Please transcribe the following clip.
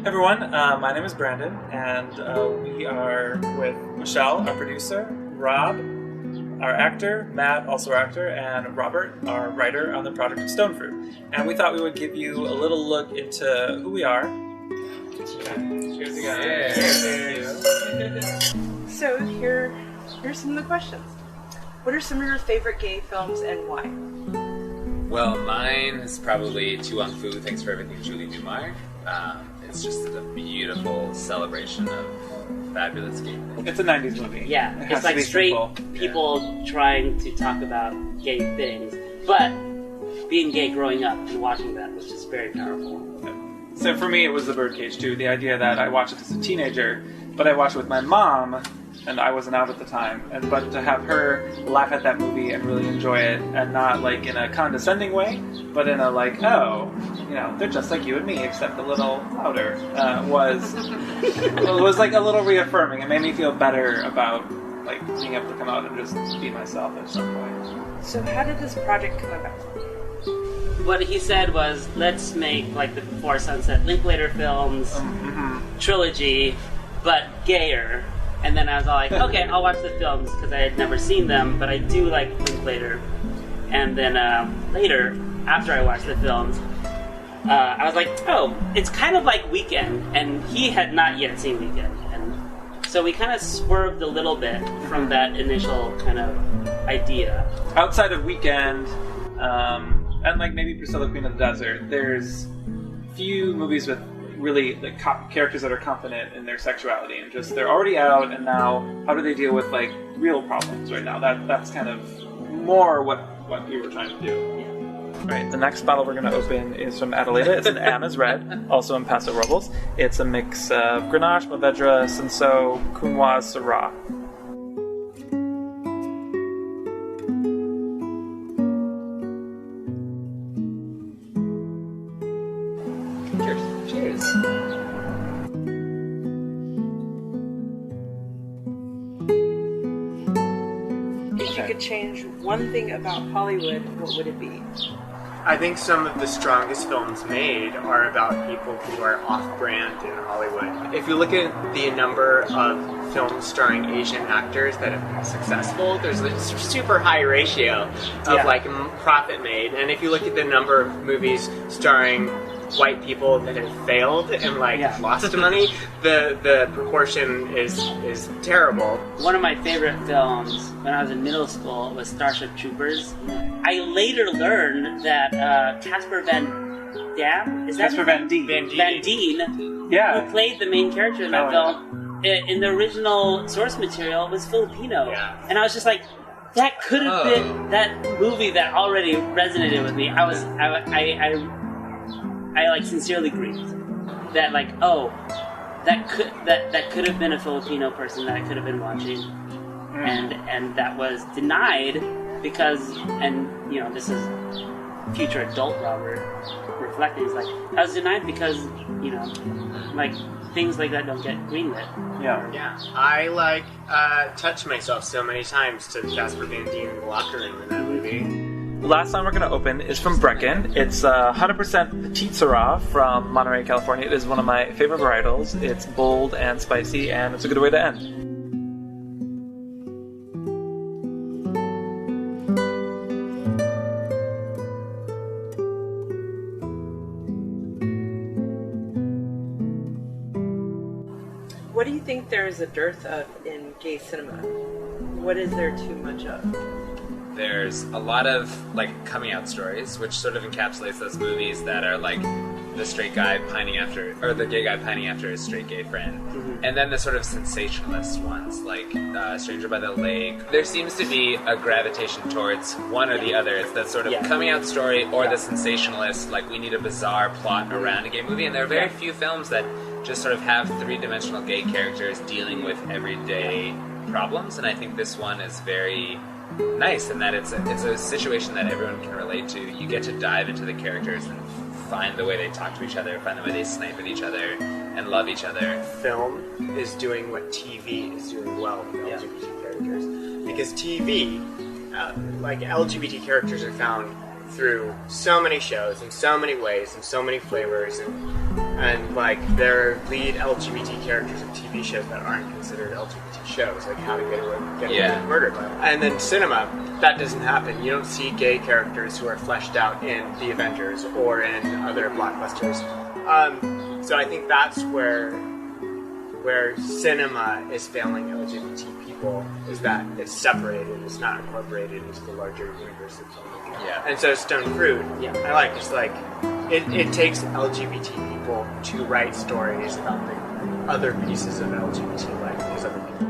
Everyone, my name is Brandon, and we are with Michelle, our producer, Rob, our actor, Matt, also our actor, and Robert, our writer on the project of Stonefruit. And we thought we would give you a little look into who we are. Cheers again. Cheers. So here's some of the questions. What are some of your favorite gay films and why? Well, mine is probably Tu Wong Fu, Thanks for Everything, Julie Newmar. It's just a beautiful celebration of fabulous gay things. It's a 90s movie. Yeah, It has it's to like be straight simple. people trying to talk about gay things, but being gay growing up and watching that was just very powerful. So for me, it was The Birdcage too. The idea that I watched it as a teenager, but I watched it with my mom, and I wasn't out at the time. But to have her laugh at that movie and really enjoy it, and not like in a condescending way, but in a like, oh, they're just like you and me, except a little louder, was like a little reaffirming. It made me feel better about like being able to come out and just be myself at some point. So how did this project come about? What he said was, let's make like the Before Sunset Linklater films trilogy, but gayer. And then I was all like, okay, I'll watch the films because I had never seen them, but I do like Linklater. And then later, after I watched the films, I was like, oh, it's kind of like Weekend, and he had not yet seen Weekend. And so we kind of swerved a little bit from that initial kind of idea. Outside of Weekend, and like maybe Priscilla, Queen of the Desert, there's few movies with really like characters that are confident in their sexuality and just they're already out, and now how do they deal with like real problems right now? That's kind of more what we were trying to do. Right, the next bottle we're going to open is from Adelaida. It's an Anna's Red, also in Paso Robles. It's a mix of Grenache, Mourvedre, Cinsault, Counoise, Syrah. Cheers. If you could change one thing about Hollywood, what would it be? I think some of the strongest films made are about people who are off-brand in Hollywood. If you look at the number of films starring Asian actors that have been successful, there's a super high ratio of profit made. And if you look at the number of movies starring white people that have failed and lost money, the proportion is terrible. One of my favorite films when I was in middle school was Starship Troopers. I later learned that Casper Van Dam, is that Casper Van Dien. Van Dien, Yeah. who played the main character in that film, in the original source material was Filipino. Yeah. And I was just like, that could have been that movie that already resonated with me. I like sincerely grieved that that could have been a Filipino person that I could have been watching, and that was denied because, and this is future adult Robert reflecting. It's like I was denied because like things like that don't get greenlit. Yeah, I touched myself so many times to Casper Van Dien in the locker room in that movie. The last song we're going to open is from Brecken. It's 100% Petite Syrah from Monterey, California. It is one of my favorite varietals. It's bold and spicy, and it's a good way to end. What do you think there is a dearth of in gay cinema? What is there too much of? There's a lot of coming out stories, which sort of encapsulates those movies that are like the straight guy pining after, or the gay guy pining after his straight gay friend. And then the sort of sensationalist ones, like Stranger by the Lake. There seems to be a gravitation towards one or the other. It's the sort of coming out story or the sensationalist, like we need a bizarre plot around a gay movie. And there are very few films that just sort of have three-dimensional gay characters dealing with everyday problems. And I think this one is very nice in that it's a situation that everyone can relate to. You get to dive into the characters and find the way they talk to each other, find the way they snipe at each other, and love each other. Film is doing what TV is doing well with LGBT characters. Because TV, LGBT characters are found through so many shows in so many ways and so many flavors, and and like their lead LGBT characters in TV shows that aren't considered LGBT shows, like How to Get Away with Murder. And then cinema, that doesn't happen. You don't see gay characters who are fleshed out in The Avengers or in other blockbusters. So I think that's where cinema is failing LGBT people, is that it's separated, it's not incorporated into the larger universe of filmmaking. Yeah. And so Stone Fruit, Yeah. I like, it's like, it takes LGBT people to write stories about the other pieces of LGBT life, because other people